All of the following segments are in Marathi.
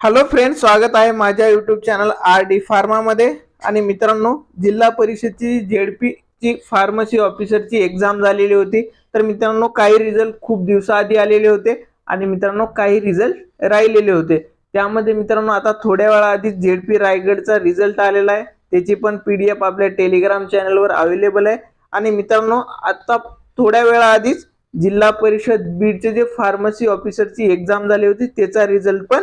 हॅलो फ्रेंड्स, स्वागत आहे माझ्या YouTube channel R D Pharma मध्ये। आणि मित्रांनो, जिल्हा परिषदची झेडपी ची फार्मसी ऑफिसरची एक्झाम झालेली होती। तर मित्रांनो, काही रिझल्ट खूप दिवसाआधी आलेले होते आणि मित्रांनो काही रिझल्ट राहिलेले होते। त्यामध्ये मित्रांनो आता थोड्या वेळा आधी झेडपी रायगडचा रिझल्ट आलेला आहे। त्याची पण पीडीएफ आपल्या टेलिग्राम चॅनलवर अवेलेबल आहे। आणि मित्रांनो, आता थोड्या वेळा आधीच जिल्हा परिषद बीडचे जे फार्मसी ऑफिसरची एक्झाम झाली होती त्याचा रिझल्ट पण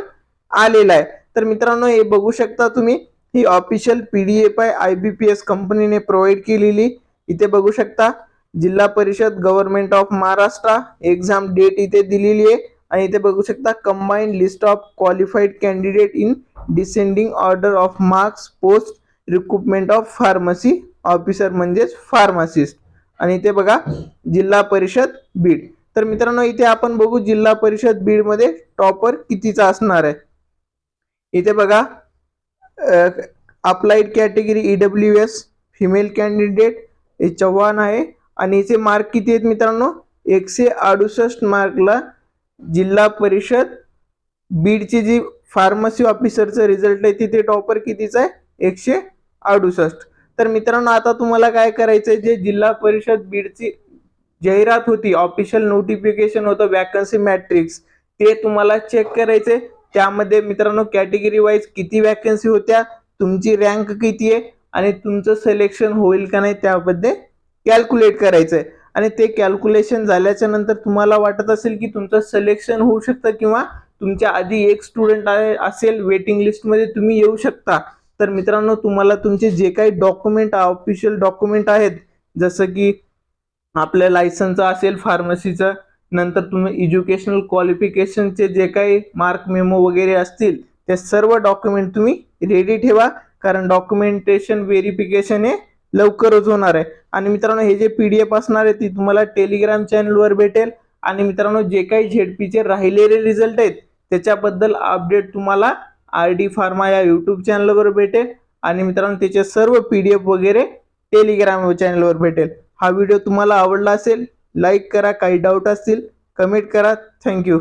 आलेला आहे। तर मित्रांनो, हे बघू शकता तुम्ही, ही ऑफिशियल पीडीएफ आहे, आयबीपीएस कंपनीने प्रोव्हाइड केलेली। इथे बघू शकता Zilla Parishad government of Maharashtra exam date इथे दिलेली आहे। आणि इथे बघू शकता combined list of qualified candidate in descending order of marks post recruitment of pharmacy officer म्हणजेच फार्मासिस्ट। आणि इथे बघा जिल्हा परिषद बीड। तर मित्रांनो, इथे आपण बघू जिल्हा परिषद बीड मध्ये टॉपर कितीचा असणार आहे। इथे बघा applied category EWS female candidate Chavan आहे। आणि याचे मार्क किती आहेत मित्रांनो, 168 मार्कला जिल्हा परिषद बीडची जी फार्मसी ऑफिसरचा रिझल्ट आहे तिथे टॉपर कितीचा आहे, 168। तर मित्रांनो, आता तुम्हाला काय करायचंय, जे जिल्हा परिषद बीडची जाहिरात होती, ऑफिशियल नोटिफिकेशन होतं वॅकन्सी मॅट्रिक्स, ते तुम्हाला चेक करायचे। त्यामध्ये मित्रांनो कॅटेगरी वाईज किती वॅकन्सी होत्या, तुमची रँक किती आहे आणि तुमचं सिलेक्शन होईल का नाही त्याबद्दल कॅल्क्युलेट करायचंय। आणि ते कॅल्क्युलेशन झाल्याच्या नंतर तुम्हाला वाटत असेल की तुमचं सिलेक्शन होऊ शकतं किंवा तुमच्या आधी एक स्टुडंट असेल वेटिंग लिस्ट मध्ये, तुम्ही येऊ शकता। तर मित्रांनो, तुम्हाला तुमचे जे काही डॉक्युमेंट ऑफिशियल डॉक्युमेंट आहेत, जसं की आपल्या लायसन्स असेल फार्मसीचं, नंतर तुम्ही एज्युकेशनल क्वालिफिकेशनचे जे काही मार्क मेमो वगैरे असतील ते सर्व डॉक्युमेंट तुम्ही रेडी ठेवा, कारण डॉक्युमेंटेशन व्हेरिफिकेशन हे लवकरच होणार आहे। आणि मित्रांनो, हे जे पीडीएफ असणार आहे ती तुम्हाला टेलिग्राम चॅनलवर भेटेल। आणि मित्रांनो, जे काही झेडपीचे राहिलेले रिझल्ट आहेत त्याच्याबद्दल अपडेट तुम्हाला आर डी फार्मा या यूट्यूब चॅनलवर भेटेल। आणि मित्रांनो, त्याचे सर्व पीडीएफ वगैरे टेलिग्राम चॅनलवर भेटेल। हा व्हिडिओ तुम्हाला आवडला असेल लाईक करा, काही डाऊट असतील कमेंट करा। थँक्यू।